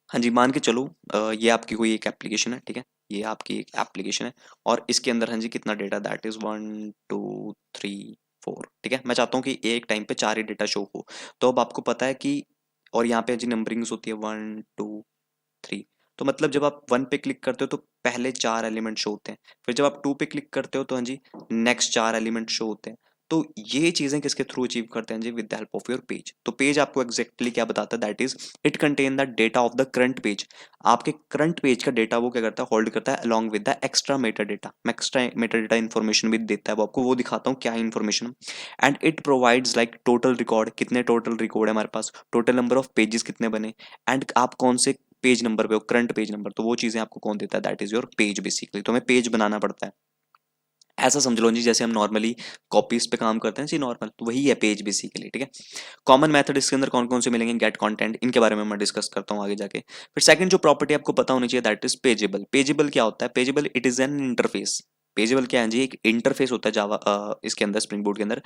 हाँ जी, मान के चलो ये आपकी कोई एक एप्लीकेशन है, ठीक है। ये आपकी एक एप्लीकेशन है और इसके अंदर हाँ जी कितना डेटा, दैट इज 1 2 3 4, ठीक है। मैं चाहता हूँ कि एक टाइम पे 4 ही डेटा शो हो। तो अब आपको पता है कि, और यहाँ पे जी नंबरिंग्स होती है 1 2 3। तो मतलब जब आप 1 पे क्लिक करते हो तो पहले 4 एलिमेंट शो होते हैं, फिर जब आप 2 पे क्लिक करते हो तो हाँ जी नेक्स्ट 4 एलिमेंट शो होते हैं। तो ये चीजें किसके थ्रू अचीव करते हैं जी, with the help of your page. तो पेज आपको एग्जैक्टली क्या बताता है, that is it contain the data of the current page. आपके करंट पेज का डेटा वो क्या करता है, होल्ड करता है along with the extra meta data. Extra meta data information भी देता है वो आपको, वो दिखाता हूँ क्या information. And it provides like total record, कितने टोटल रिकॉर्ड है हमारे पास, टोटल नंबर ऑफ पेजेस कितने बने, एंड आप कौन से पेज नंबर पे हो, करंट पेज नंबर। तो वो चीजें आपको कौन देता है, that is your page basically. तो हमें पेज बनाना पड़ता है। ऐसा समझ लो जी जैसे हम नॉर्मली कॉपीज पे काम करते हैं जी नॉर्मल, तो वही है पेज बेसिकली, ठीक है। कॉमन मेथड इसके अंदर कौन कौन से मिलेंगे, गेट कंटेंट, इनके बारे में मैं डिस्कस करता हूँ आगे जाके। फिर सेकंड जो प्रॉपर्टी आपको पता होनी चाहिए, दैट इज पेजेबल। पेजेबल क्या होता है, पेजेबल इट इज एन इंटरफेस। पेजेबल क्या है जी, एक इंटरफेस होता है जावा इसके अंदर, स्प्रिंग बोर्ड के अंदर,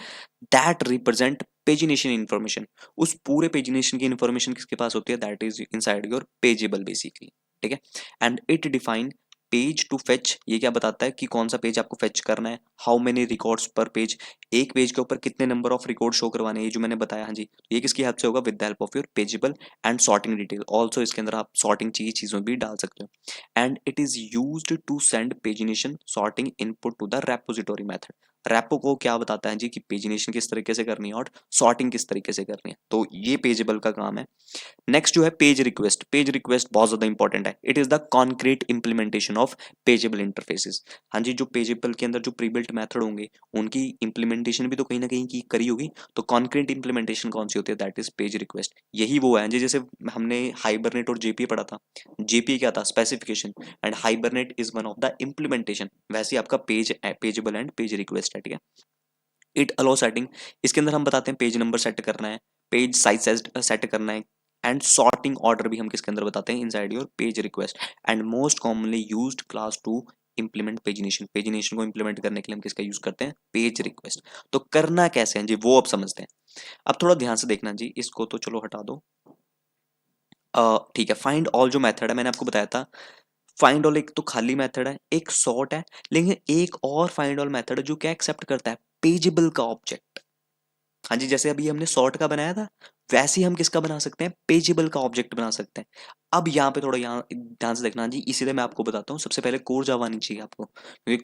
दैट रिप्रेजेंट पेजिनेशन इन्फॉर्मेशन। उस पूरे पेजिनेशन की इन्फॉर्मेशन किसके पास होती है, that is inside your pageable basically, ठीक है। And it define page to fetch, ये क्या बताता है कि कौन सा पेज आपको फेच करना है, हाउ मेनी रिकॉर्ड्स पर पेज, एक पेज के ऊपर कितने नंबर ऑफ रिकॉर्ड शो करवाने हैं, ये जो मैंने बताया हाँ जी, ये किसकी हेल्प से होगा, with the help of your pageable. And sorting detail also, इसके अंदर आप सॉर्टिंग चीजों भी डाल सकते हो। And it is used to send pagination sorting input to the repository method. Repo को क्या बताता है जी कि पेजिनेशन किस तरीके से करनी है और सॉर्टिंग किस तरीके से करनी है, तो ये पेजेबल का काम है। नेक्स्ट जो है पेज रिक्वेस्ट। पेज रिक्वेस्ट बहुत ज्यादा इंपॉर्टेंट है, it is the concrete implementation of pageable interfaces. हाँ जी, जो पेजेबल के अंदर जो प्रीबिल्ट मेथड होंगे उनकी इंप्लीमेंटेशन भी तो कहीं ना कहीं की करी होगी। तो कॉन्क्रीट इंप्लीमेंटेशन कौन सी होती है, दैट इज पेज रिक्वेस्ट। यही वो है जी, जैसे हमने हाइबरनेट और जेपी पढ़ा था। जेपी क्या था, specification, and hibernate is one of the implementation. वैसे ही आपका पेजेबल एंड पेज रिक्वेस्ट है, ठीक है। इट अलो सेटिंग, इसके अंदर हम बताते हैं पेज नंबर सेट करना है, पेज साइज सेट करना है, एंड सॉर्टिंग ऑर्डर भी हम किसके अंदर बताते हैं, inside your page request. And most commonly used class to implement pagination. Pagination को इंप्लीमेंट करने के लिए हम किसका यूज करते हैं, पेज रिक्वेस्ट। तो करना कैसे है जी, वो अब समझते हैं। अब थोड़ा ध्यान से देखना जी, इसको तो चलो हटा दो। ठीक है, फाइंड ऑल जो मेथड है मैंने आपको बताया था। फाइंड ऑल एक तो खाली मेथड है, एक सॉर्ट है, लेकिन एक और फाइंड ऑल मेथड है जो क्या एक्सेप्ट करता है, पेजेबल का ऑब्जेक्ट। हाँ जी, जैसे अभी हमने सॉर्ट का बनाया था, वैसे ही हम किसका बना सकते हैं, पेजेबल का ऑब्जेक्ट बना सकते हैं। अब यहाँ पे थोड़ा यहाँ ध्यान से देखना जी, इसीलिए मैं आपको बताता हूँ। सबसे पहले कोर जावा आनी चाहिए आपको, क्योंकि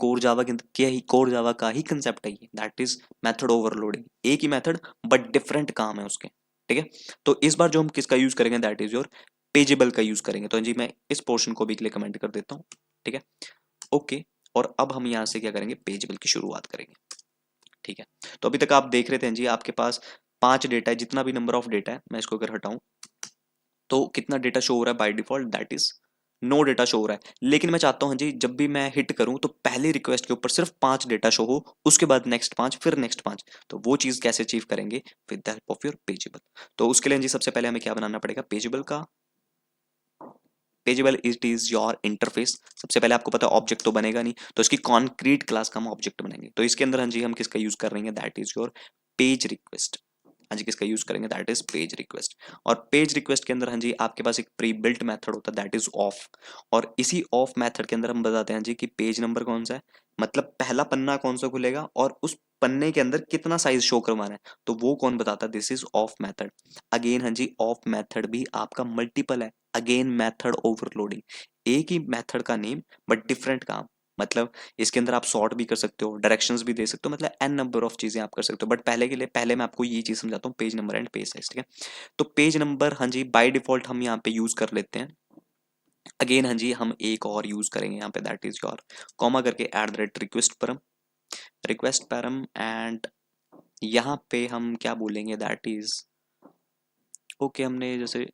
कोर जावा का ही कंसेप्ट है ये, दैट इज मेथड ओवरलोडिंग। एक ही मेथड बट डिफरेंट काम है उसके, ठीक है। तो इस बार जो हम किसका यूज करेंगे, दैट इज योर पेजेबल का यूज करेंगे। तो जी मैं इस पोर्शन को भी के लिए कमेंट कर देता हूँ, ठीक है, ओके। और अब हम यहाँ से क्या करेंगे, पेजेबल की शुरुआत करेंगे, ठीक है। तो अभी तक आप देख रहे थे जी, आपके पास 5 डेटा है, जितना भी नंबर ऑफ डेटा है, मैं इसको अगर हटाऊं तो कितना डेटा शो हो रहा है by default, that is no data show हो रहा है। लेकिन मैं चाहता हूं जी, जब भी मैं हिट करूं तो पहले रिक्वेस्ट के ऊपर सिर्फ 5 डेटा शो हो, उसके बाद नेक्स्ट 5, फिर नेक्स्ट 5। तो वो चीज कैसे अचीव करेंगे, with the help of your pageable. तो उसके लिए जी सबसे पहले हमें क्या बनाना पड़ेगा, पेजेबल का। पेजेबल इट इज योर इंटरफेस। सबसे पहले आपको पता है ऑब्जेक्ट तो बनेगा नहीं, तो इसकी कॉन्क्रीट क्लास का हम ऑब्जेक्ट बनाएंगे। तो इसके अंदर हाँ जी हम किसका यूज कर रहे हैं, that is your page request. हाँ जी, किसका यूज करेंगे, दैट इज पेज रिक्वेस्ट। और पेज रिक्वेस्ट के अंदर हाँ जी आपके पास एक प्री बिल्ट मेथड होता है, दैट इज ऑफ। और इसी ऑफ मेथड के अंदर हम बताते हैं जी कि पेज नंबर कौन सा है, मतलब पहला पन्ना कौन सा खुलेगा और उस पन्ने के अंदर कितना साइज शो करवाना है, तो वो कौन बताता है, this is of method. Again हाँ जी, ऑफ मेथड भी आपका मल्टीपल है, अगेन मेथड ओवरलोडिंग। एक ही मेथड का नेम बट डिफरेंट काम, मतलब इसके अंदर आप सॉर्ट भी कर सकते हो, डायरेक्शंस भी दे सकते हो, मतलब एन नंबर ऑफ चीजें आप कर सकते हो। बट पहले के लिए पहले मैं आपको ये चीज समझाता हूँ, page number and page size, ठीक है। तो पेज नंबर हाँ जी बाय डिफॉल्ट हम यहाँ पे यूज कर लेते हैं। अगेन हाँ जी हम एक और यूज करेंगे यहाँ पे, दैट इज योर कॉमा करके @request पैरम एंड यहाँ पे हम क्या बोलेंगे, दैट इज ओके। हमने जैसे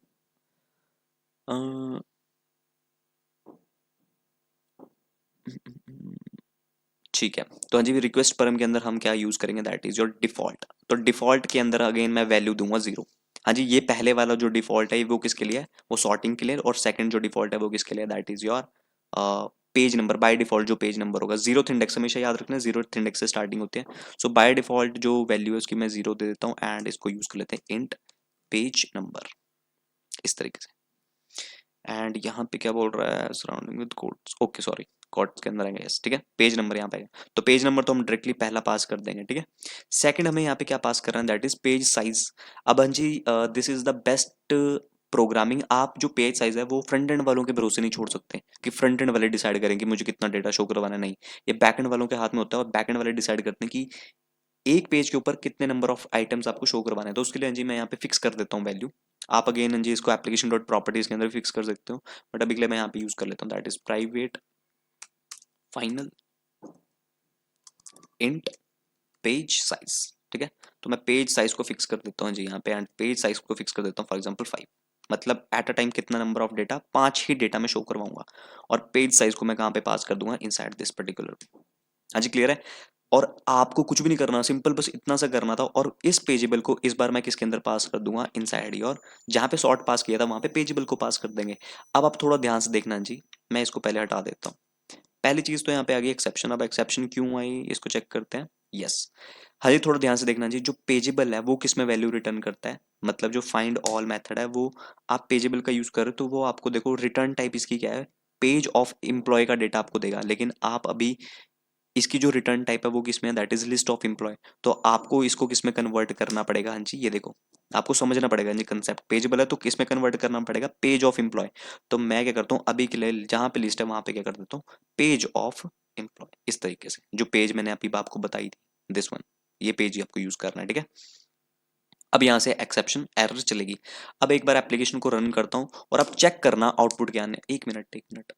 ठीक है, तो हाँ जी रिक्वेस्ट परम के अंदर हम क्या यूज करेंगे, दैट इज योर डिफॉल्ट। तो डिफॉल्ट के अंदर अगेन मैं वैल्यू दूंगा 0। हाँ जी ये पहले वाला जो डिफॉल्ट है वो किसके लिए है, वो सॉर्टिंग के लिए, और सेकंड जो डिफॉल्ट है वो किसके लिए, that is your page number. By default जो पेज नंबर होगा, 0th इंडेक्स हमेशा याद रखना, 0th इंडेक्स से स्टार्टिंग होती है। सो बाय डिफॉल्ट जो वैल्यू है उसकी मैं 0 दे देता हूँ एंड इसको यूज कर लेते हैं इंट पेज नंबर, इस तरीके से। एंड यहाँ पे क्या बोल रहा है, surrounding with codes, okay sorry codes के अंदर आएंगे, यस ठीक है। पेज नंबर यहाँ पे आएगा, तो पेज नंबर तो हम डायरेक्टली पहला पास कर देंगे, ठीक है। सेकंड हमें यहाँ पे क्या पास करना है, दैट इज पेज साइज। अब हाँ जी this is the best programming. आप जो पेज साइज है वो फ्रंट एंड वालों के भरोसे नहीं छोड़ सकते कि फ्रंट एंड वाले डिसाइड करें कि मुझे कितना डेटा शो करवाना है, नहीं। ये बैक एंड वालों के हाथ में होता है, और बैक एंड वाले डिसाइड करते हैं कि एक पेज के ऊपर कितने नंबर ऑफ आइटम्स आपको शो करवाने हैं। तो उसके लिए हाँ जी मैं यहाँ पे फिक्स कर देता हूँ वैल्यू। आप अगेन हाँ जी इसको एप्लीकेशन डॉट प्रॉपर्टीज के अंदर फिक्स कर सकते हो, बट अभी के लिए मैं यहाँ पे यूज कर लेता हूँ, that is private final int page size, ठीक है। तो मैं पेज साइज को फिक्स कर देता हूँ जी यहाँ पे, एंड पेज साइज को फिक्स कर देता हूँ फॉर एग्जांपल 5। मतलब एट अ टाइम कितना number of data, 5 he data में शो करवाऊंगा, और पेज साइज को मैं कहाँ पे पास कर दूंगा, इनसाइड दिस पर्टिकुलर। हाँ जी क्लियर है। और आपको कुछ भी नहीं करना, सिंपल बस इतना सा करना था, और इस पेजेबल को इस बार मैं किसके अंदर पास कर दूंगा, इनसाइड ही, और जहां पे सॉर्ट पास किया था वहां पे पेजेबल को पास कर देंगे। अब आप थोड़ा ध्यान से देखना जी, मैं इसको पहले हटा देता हूँ। पहली चीज तो यहाँ पे आ गई एक्सेप्शन। अब एक्सेप्शन क्यों आई इसको चेक करते हैं, यस। हाँ जी थोड़ा ध्यान से देखना जी, जो पेजेबल है वो किस में वैल्यू रिटर्न करता है, मतलब जो फाइंड ऑल मेथड है वो आप पेजेबल का यूज कर रहे हो, तो वो आपको देखो रिटर्न टाइप इसकी क्या है, पेज ऑफ एम्प्लॉय का डेटा आपको देगा। लेकिन आप अभी इसकी जो रिटर्न टाइप है वो किसमें है, that is list of employee. तो आपको इसको किसमें कन्वर्ट करना पड़ेगा, हाँ जी ये देखो आपको समझना पड़ेगा जी कंसेप्ट। पेजेबल है तो किसमें कन्वर्ट करना पड़ेगा, पेज ऑफ एम्प्लॉय। तो मैं क्या करता हूँ अभी के लिए जहां पे लिस्ट है वहां पे क्या कर देता हूँ, पेज ऑफ एम्प्लॉय, इस तरीके से। जो पेज मैंने अभी आपको बताई थी, दिस वन, ये पेज ही आपको यूज करना है, ठीक है। अब यहाँ से एक्सेप्शन एरर चलेगी। अब एक बार एप्लीकेशन को रन करता हूँ और अब चेक करना आउटपुट क्या आने, एक मिनट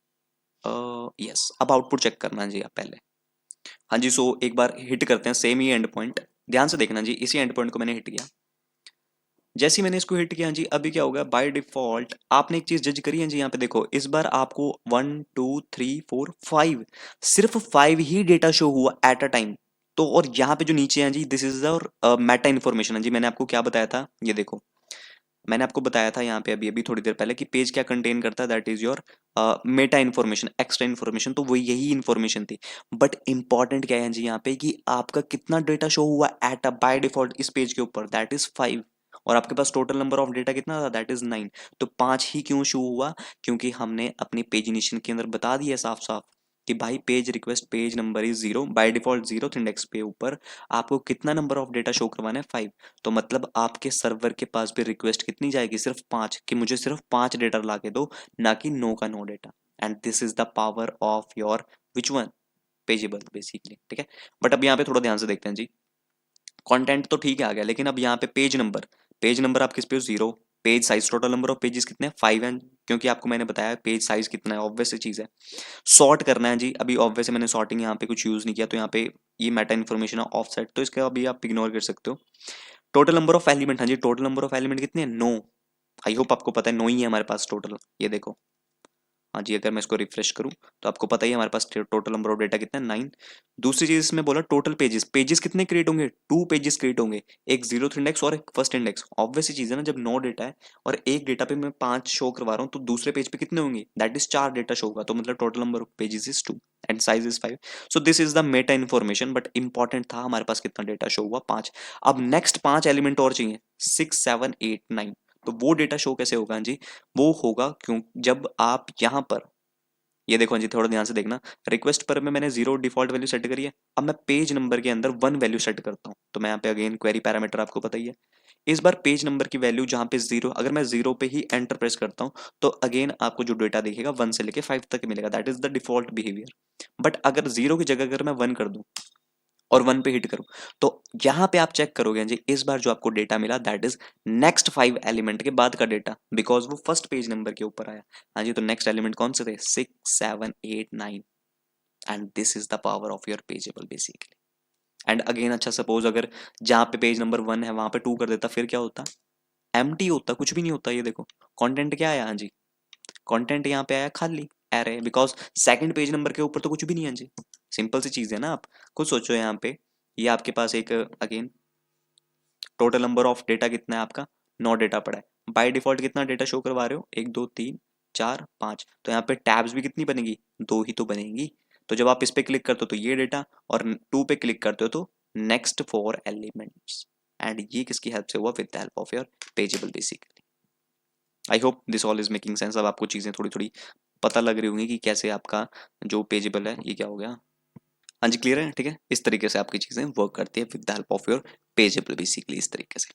यस। अब आउटपुट चेक करना है जी आप पहले। हाँ जी सो एक बार हिट करते हैं सेम ही एंड पॉइंट, ध्यान से देखना जी, इसी एंड पॉइंट को मैंने हिट किया। जैसे ही मैंने इसको हिट किया जी, अभी क्या होगा, बाय डिफॉल्ट आपने एक चीज जज करी है जी, यहाँ पे देखो इस बार आपको 1 2 3 4 5, सिर्फ 5 ही डेटा शो हुआ एट अ टाइम। तो और यहाँ पे जो नीचे है जी, दिस इज और मेटा इन्फॉर्मेशन है जी। मैंने आपको क्या बताया था, ये देखो मैंने आपको बताया था यहाँ पे अभी अभी थोड़ी देर पहले कि पेज क्या कंटेन करता है, that is your Meta information, extra information. तो वो यही इन्फॉर्मेशन थी। बट इंपॉर्टेंट क्या है जी यहाँ पे, कि आपका कितना डेटा शो हुआ एट अ बाय डिफॉल्ट इस पेज के ऊपर, दैट इज 5। और आपके पास टोटल नंबर ऑफ डेटा कितना था, दैट इज 9। तो 5 ही क्यों शो हुआ, क्योंकि हमने अपनी पेजिनेशन के अंदर बता दिया साफ साफ कि भाई page request page number is 0 by default, 0th index पे ऊपर आपको कितना नंबर ऑफ डेटा शो करवाना है, 5। तो मतलब आपके सर्वर के पास भी रिक्वेस्ट कितनी जाएगी, सिर्फ 5, कि मुझे सिर्फ 5 डेटा ला के दो, ना कि 9 का 9 data. And this is the power of your which one, pageable basically, ठीक है। बट अब यहाँ पे थोड़ा ध्यान से देखते हैं जी, कंटेंट तो ठीक है आ गया, लेकिन अब यहाँ पे पेज नंबर आप किस पे हो, 0। Page size, total number of pages कितने हैं, 5 हैं, क्योंकि आपको मैंने बताया पेज साइज कितना है, ऑब्वियस सी चीज है। सॉर्ट करना है जी, अभी ऑब्वियस है मैंने सॉर्टिंग यहाँ पे कुछ यूज नहीं किया, तो यहाँ पे ये मेटा इन्फॉर्मेशन है ऑफसेट, तो इसका अभी आप इग्नोर कर सकते हो। टोटल नंबर ऑफ एलिमेंट, हाँ जी टोटल नंबर ऑफ एलिमेंट कितने हैं, 9। आई होप आपको पता है 9 ही है हमारे पास टोटल, ये देखो। हाँ जी अगर मैं इसको रिफ्रेश करूँ तो आपको पता ही है हमारे पास टोटल नंबर ऑफ डेटा कितना है, 9। दूसरी चीज इसमें बोला टोटल पेजेस, पेजेस कितने क्रिएट होंगे, 2 पेजेस क्रिएट होंगे, एक 0th इंडेक्स और एक फर्स्ट इंडेक्स। ऑब्वियस सी चीज है ना, जब 9 डेटा है और एक डेटा पे मैं 5 शो करवा रहा हूँ, तो दूसरे पेज पे कितने होंगे, दैट इज 4 डेटा शो होगा। तो मतलब total number of pages is 2 and size is 5। So this is the Meta information, but important था हमारे पास कितना डेटा शो हुआ, 5। अब नेक्स्ट 5 एलिमेंट और चाहिए, 6 7 8 9। तो वो डेटा शो कैसे होगा जी, वो होगा क्यों, जब आप यहाँ पर ये देखो जी, थोड़ा ध्यान से देखना, रिक्वेस्ट पर में मैंने 0 डिफॉल्ट वैल्यू सेट करी है। अब मैं पेज नंबर के अंदर 1 वैल्यू सेट करता हूँ, तो मैं यहाँ पे अगेन क्वेरी पैरामीटर आपको पता ही है, इस बार पेज नंबर की वैल्यू जहाँ पे 0, अगर मैं 0 पे ही एंटर प्रेस करता हूँ तो अगेन आपको जो डेटा दिखेगा 1 से लेके 5 तक मिलेगा, that is the default behaviour. But अगर 0 की जगह अगर मैं 1 कर दूं और 1 पे हिट करूं तो यहाँ पे आप चेक करोगे जी, इस बार जो आपको डेटा मिला दैट इज नेक्स्ट 5 एलिमेंट के बाद का डेटा, बिकॉज वो फर्स्ट पेज नंबर के ऊपर आया। हाँ जी, तो नेक्स्ट एलिमेंट कौन से थे, 6 7 8 9, and this is the power of your pageable basically. And again अच्छा सपोज अगर जहाँ पे पेज नंबर 1 है वहां पे 2 कर देता, फिर क्या होता, एम्प्टी होता, कुछ भी नहीं होता। ये देखो कंटेंट क्या आया, हाँ जी कंटेंट यहाँ पे आया खाली array, because second page number के ऊपर तो कुछ भी नहीं है जी। सिंपल सी चीज है ना, आप खुद सोचो यहाँ पे ये आपके पास एक again total number of data कितना है आपका, 9 डेटा पड़ा है। बाय डिफॉल्ट कितना डेटा शो करवा रहे हो, 1 2 3 4 5, तो यहाँ पे टैब्स भी कितनी बनेगी, 2 ही तो बनेंगी। तो जब आप इस पे क्लिक करते हो तो ये डेटा, और 2 पे क्लिक करते हो तो नेक्स्ट 4 एलिमेंट्स, एंड ये किसकी हेल्प से हुआ, with the help of your pageable basically. I hope this all is making sense. अब आपको चीजें थोड़ी थोड़ी पता लग रही होंगी कि कैसे आपका जो पेजेबल है ये क्या हो गया। हाँ जी क्लियर है, ठीक है, इस तरीके से आपकी चीजें वर्क करती है with the help of your pageable basically, इस तरीके से।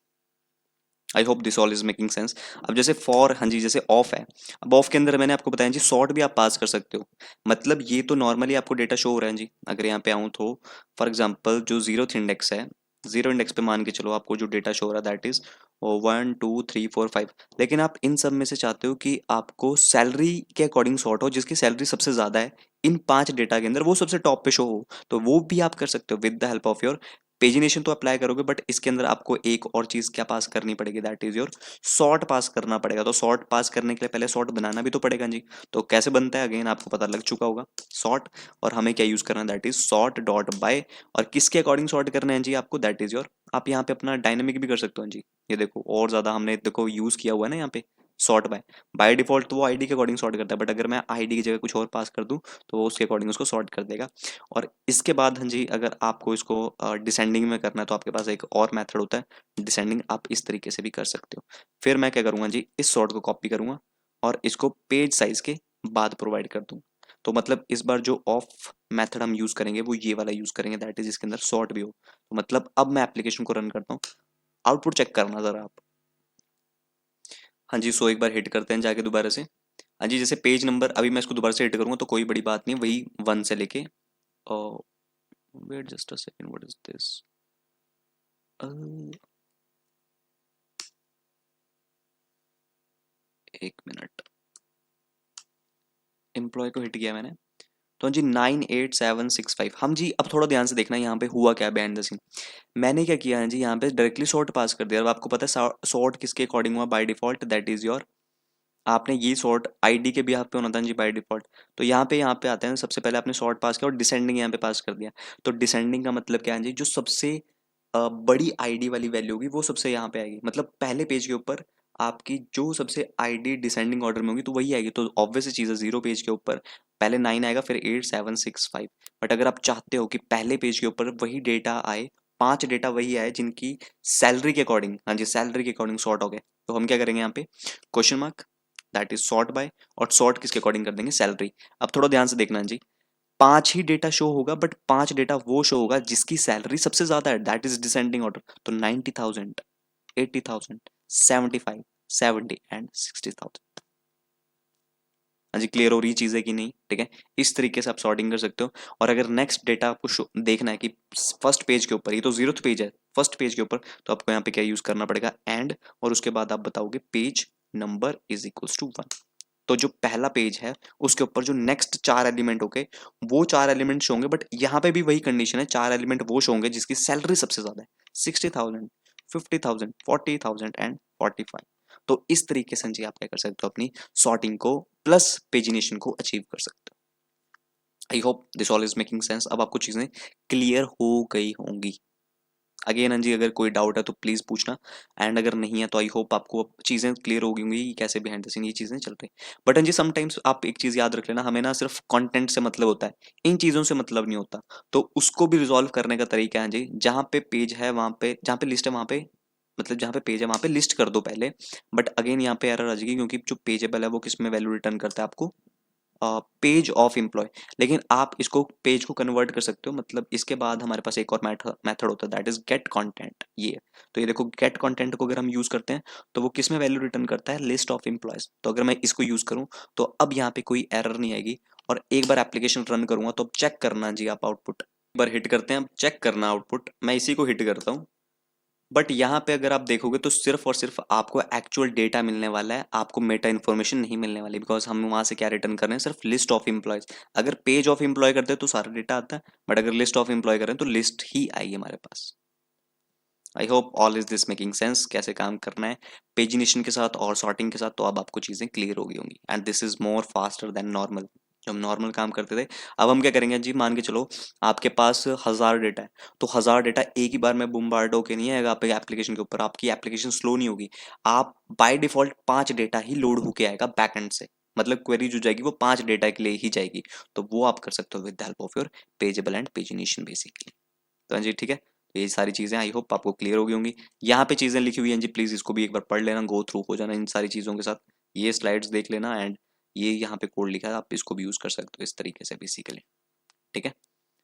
I hope this all is making sense. अब जैसे फॉर, हाँ जी जैसे ऑफ है, अब ऑफ के अंदर मैंने आपको बताया जी सॉर्ट भी आप पास कर सकते हो। मतलब ये तो नॉर्मली आपको डेटा शो हो रहा है जी, अगर यहाँ पे आऊँ तो फॉर एग्जाम्पल जो 0th इंडेक्स है, 0 इंडेक्स पे मान के चलो आपको जो डेटा शो हो रहा है दैट इज 1 2 3 4 5, लेकिन आप इन सब में से चाहते हो कि आपको सैलरी के अकॉर्डिंग सॉर्ट हो, जिसकी सैलरी सबसे ज्यादा है इन 5 डेटा के अंदर वो सबसे टॉप पे शो हो, तो वो भी आप कर सकते हो with the help of your pagination. तो अप्लाई करोगे, बट इसके अंदर आपको एक और चीज क्या पास करनी पड़ेगी, दैट इज योर सॉर्ट पास करना पड़ेगा। तो सॉर्ट पास करने के लिए पहले सॉर्ट बनाना भी तो पड़ेगा जी। तो कैसे बनता है अगेन आपको पता लग चुका होगा, सॉर्ट, और हमें क्या यूज करना है, that is sort dot by, और किसके अकॉर्डिंग सॉर्ट करना है जी आपको, दैट इज योर, आप यहाँ पे अपना डायनेमिक भी कर सकते हो जी। ये देखो और ज्यादा हमने देखो यूज किया हुआ है ना यहाँ पे सॉर्ट बाय। बाय डिफॉल्ट तो वो आईडी के अकॉर्डिंग सॉर्ट करता है, बट अगर मैं आईडी की जगह कुछ और पास कर दूं तो वो उसके अकॉर्डिंग उसको सॉर्ट कर देगा। और इसके बाद हाँ जी अगर आपको इसको डिसेंडिंग में करना है तो आपके पास एक और मेथड होता है डिसेंडिंग, आप इस तरीके से भी कर सकते हो। फिर मैं क्या करूंगा जी, इस सॉर्ट को कॉपी करूंगा और इसको पेज साइज के बाद प्रोवाइड कर दूंगा। तो मतलब इस बार जो ऑफ मेथड हम यूज करेंगे वो ये वाला यूज करेंगे, दैट इज इसके अंदर सॉर्ट भी हो। तो मतलब अब मैं एप्लीकेशन को रन करता हूँ, आउटपुट चेक करना जरा आप। हाँ जी, सो एक बार हिट करते हैं जाके दोबारा से। हाँ जी, जैसे पेज नंबर अभी मैं इसको दोबारा से हिट करूंगा तो कोई बड़ी बात नहीं, वही 1 से लेके, wait just a second, what is this, एक मिनट, एम्प्लॉय को हिट किया मैंने। तो जी 98765, हम जी अब थोड़ा ध्यान से देखना यहाँ पे हुआ क्या बिहाइंड द सीन। मैंने क्या किया है जी, यहाँ पे डायरेक्टली सॉर्ट पास कर दिया। अब आपको पता है सॉर्ट किसके अकॉर्डिंग हुआ bye default, that is your, आपने ये सॉर्ट आईडी के भी यहाँ पे होना था जी बाय डिफॉल्ट। तो यहाँ पे आते हैं, सबसे पहले आपने सॉर्ट पास किया और डिसेंडिंग यहाँ पे पास कर दिया। तो डिसेंडिंग का मतलब क्या है जी, जो सबसे बड़ी आईडी वाली वैल्यू होगी वो सबसे यहाँ पे आएगी, मतलब पहले पेज के ऊपर आपकी जो सबसे आईडी डिसेंडिंग ऑर्डर में होगी तो वही आएगी। तो ऑब्वियस चीज़ है, 0 पेज के ऊपर पहले 9 आएगा फिर 8765। बट अगर आप चाहते हो कि पहले पेज के ऊपर वही डेटा आए, 5 डेटा वही आए जिनकी सैलरी के अकॉर्डिंग, हाँ जी सैलरी के अकॉर्डिंग सॉर्ट हो गए, तो हम क्या करेंगे यहाँ पे question mark, that is sort by, और सॉर्ट किसके अकॉर्डिंग कर देंगे, सैलरी। अब थोड़ा ध्यान से देखना जी, 5 ही डेटा शो होगा, बट 5 डेटा वो शो होगा जिसकी सैलरी सबसे ज्यादा है, दैट इज डिसेंडिंग ऑर्डर। तो 90,000, 80,000, 75, 70 एंड 60,000। हाँ जी क्लियर हो रही चीज है कि नहीं, ठीक है, इस तरीके से आप सॉर्टिंग कर सकते हो। और अगर नेक्स्ट डेटा आपको देखना है कि फर्स्ट पेज के ऊपर, ये तो 0th पेज है, फर्स्ट पेज के ऊपर, तो आपको यहाँ पे क्या यूज करना पड़ेगा, एंड, और उसके बाद आप बताओगे page number is equals to 1। तो जो पहला पेज है उसके ऊपर जो नेक्स्ट 4 एलिमेंट होंगे वो 4 एलिमेंट्स होंगे, बट यहाँ पे भी वही कंडीशन है, 4 एलिमेंट वो होंगे जिसकी सैलरी सबसे ज्यादा है, 60,000, 50,000, 40,000 एंड 45। तो इस तरीके से जी आप क्या कर सकते हो, अपनी सॉर्टिंग को प्लस पेजिनेशन को अचीव कर सकते हो। आई hope this all is making sense. अब आपको चीजें क्लियर हो गई होंगी। अगेन हाँ जी अगर कोई डाउट है तो प्लीज पूछना, एंड अगर नहीं है तो आई होप आपको अब चीजें क्लियर हो गई होंगी कि कैसे बिहाइंड द सीन ये चीजें चल रही। बट हाँ जी समटाइम्स आप एक चीज याद रख लेना, हमें ना सिर्फ कंटेंट से मतलब होता है, इन चीजों से मतलब नहीं होता। तो उसको भी रिजॉल्व करने का तरीका है जी, जहाँ पे पेज है वहां पे, जहाँ पे लिस्ट है वहां पे, मतलब जहाँ पे पेज है वहां पे लिस्ट कर दो पहले। बट अगेन यहाँ पे एरर आ जाएगी, क्योंकि जो पेजेबल है वो किस में वैल्यू रिटर्न करता है आपको, पेज ऑफ एम्प्लॉय, लेकिन आप इसको पेज को कन्वर्ट कर सकते हो। मतलब इसके बाद हमारे पास एक और मेथड होता है, दैट इज गेट कंटेंट। ये तो ये देखो, गेट कंटेंट को अगर हम यूज करते हैं तो वो किस में वैल्यू रिटर्न करता है, लिस्ट ऑफ एम्प्लॉयज। तो अगर मैं इसको यूज करूं तो अब यहाँ पे कोई एरर नहीं आएगी, और एक बार एप्लीकेशन रन करूंगा तो अब चेक करना जी आप आउटपुट, एक बार हिट करते हैं, अब चेक करना आउटपुट, मैं इसी को हिट करता हूँ। बट यहाँ पे अगर आप देखोगे तो सिर्फ और सिर्फ आपको एक्चुअल डेटा मिलने वाला है, आपको मेटा इन्फॉर्मेशन नहीं मिलने वाली, बिकॉज हम वहां से क्या रिटर्न कर रहे हैं, सिर्फ लिस्ट ऑफ एम्प्लॉयज। अगर पेज ऑफ एम्प्लॉय करते हैं तो सारा डेटा आता है, बट अगर लिस्ट ऑफ एम्प्लॉय करें तो लिस्ट ही आएगी हमारे पास। I hope all is this making sense, कैसे काम करना है पेजिनेशन के साथ और सॉर्टिंग के साथ, तो अब आपको चीजें क्लियर हो गई होंगी, and this is more faster than normal. जो हम नॉर्मल काम करते थे, अब हम क्या करेंगे जी, मान के चलो आपके पास 1000 डेटा है, तो 1000 डेटा एक ही बार में बुम्बार्ड होके नहीं आएगा आपके एप्लीकेशन के ऊपर, आपकी एप्लीकेशन स्लो नहीं होगी। आप by default 5 data he load होके आएगा बैकएंड से, मतलब क्वेरी जो जाएगी वो 5 डेटा के लिए ही जाएगी। तो वो आप कर सकते हो with the help of your pageable and pagination basically. तो हाँ जी ठीक है, तो ये सारी चीज़ें आई होप आपको क्लियर हो गई होंगी। यहाँ पे चीज़ें लिखी हुई हैं जी, प्लीज़ इसको भी एक बार पढ़ लेना, गो थ्रू हो जाना इन सारी चीज़ों के साथ, ये स्लाइड्स देख लेना, एंड ये यहाँ पे कोड लिखा है, आप इसको भी यूज़ कर सकते हो इस तरीके से बेसिकली। ठीक है,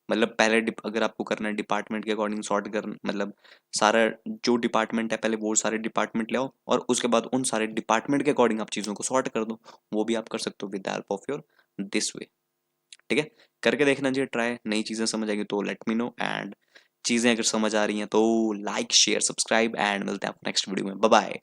मतलब पहले अगर आपको करना है डिपार्टमेंट के अकॉर्डिंग सॉर्ट कर, मतलब सारा जो डिपार्टमेंट है पहले वो सारे डिपार्टमेंट ले आओ, और उसके बाद उन सारे डिपार्टमेंट के अकॉर्डिंग आप चीज़ों को सॉर्ट कर दो। वो भी आप कर सकते हो with the help of your this way. ठीक है, करके देखना चाहिए ट्राई, नई चीज़ें समझ आएगी तो लेट मी नो, एंड चीज़ें अगर समझ आ रही हैं तो लाइक शेयर सब्सक्राइब, एंड मिलते हैं आप नेक्स्ट वीडियो में। Bye bye.